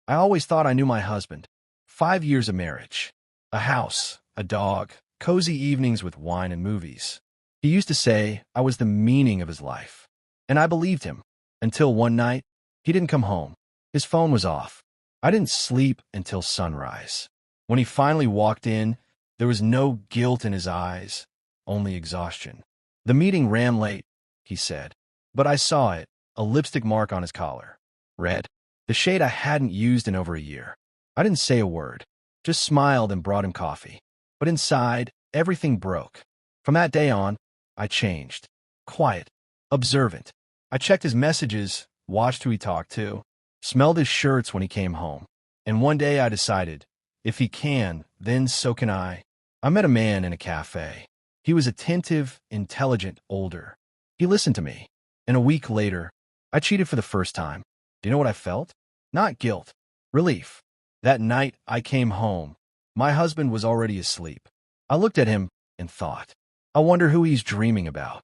I always thought I knew my husband. 5 years of marriage. A house, a dog, cozy evenings with wine and movies. He used to say I was the meaning of his life. And I believed him. Until one night, he didn't come home. His phone was off. I didn't sleep until sunrise. When he finally walked in, there was no guilt in his eyes, only exhaustion. The meeting ran late, he said. But I saw it, a lipstick mark on his collar. Red. The shade I hadn't used in over a year. I didn't say a word, just smiled and brought him coffee. But inside, everything broke. From that day on, I changed. Quiet. Observant. I checked his messages, watched who he talked to, smelled his shirts when he came home. And one day I decided, if he can, then so can I. I met a man in a cafe. He was attentive, intelligent, older. He listened to me. And a week later, I cheated for the first time. Do you know what I felt? Not guilt. Relief. That night I came home. My husband was already asleep. I looked at him and thought, I wonder who he's dreaming about.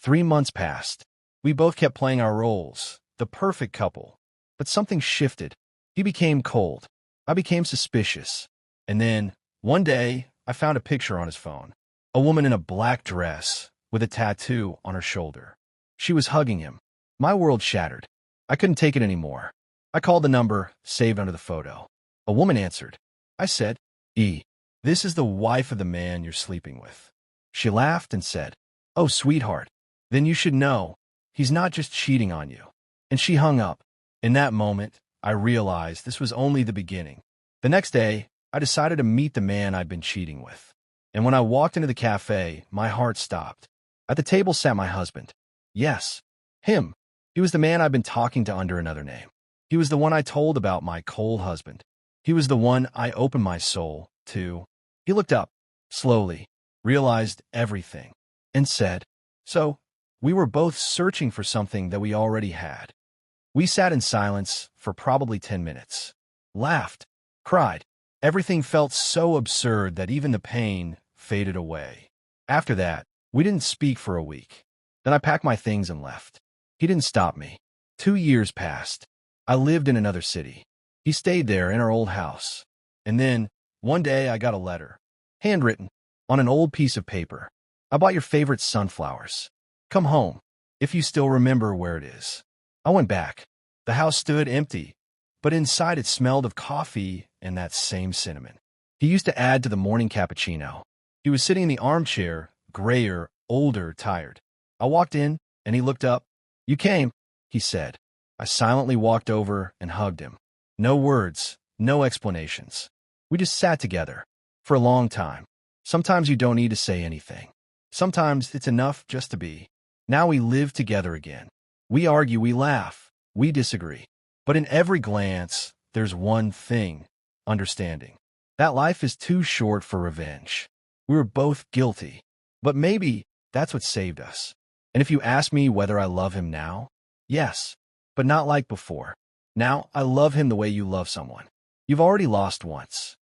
3 months passed. We both kept playing our roles, the perfect couple. But something shifted. He became cold. I became suspicious. And then, one day, I found a picture on his phone. A woman in a black dress, with a tattoo on her shoulder. She was hugging him. My world shattered. I couldn't take it anymore. I called the number, saved under the photo. A woman answered. I said, this is the wife of the man you're sleeping with. She laughed and said, oh, sweetheart, then you should know, he's not just cheating on you. And she hung up. In that moment, I realized this was only the beginning. The next day, I decided to meet the man I'd been cheating with. And when I walked into the cafe, my heart stopped. At the table sat my husband. Yes, him. He was the man I'd been talking to under another name. He was the one I told about my cold husband. He was the one I opened my soul to. He looked up, slowly, realized everything, and said, so, we were both searching for something that we already had. We sat in silence for probably 10 minutes. Laughed, cried. Everything felt so absurd that even the pain faded away. After that, we didn't speak for a week. Then I packed my things and left. He didn't stop me. 2 years passed. I lived in another city. He stayed there in our old house. And then, one day I got a letter. Handwritten, on an old piece of paper. I bought your favorite sunflowers. Come home, if you still remember where it is. I went back. The house stood empty, but inside it smelled of coffee and that same cinnamon. He used to add to the morning cappuccino. He was sitting in the armchair, grayer, older, tired. I walked in, and he looked up. You came, he said. I silently walked over and hugged him. No words, no explanations. We just sat together. For a long time. Sometimes you don't need to say anything. Sometimes it's enough just to be. Now we live together again. We argue, we laugh, we disagree. But in every glance, there's one thing, understanding. That life is too short for revenge. We were both guilty. But maybe that's what saved us. And if you ask me whether I love him now, yes, but not like before. Now I love him the way you love someone. You've already lost once.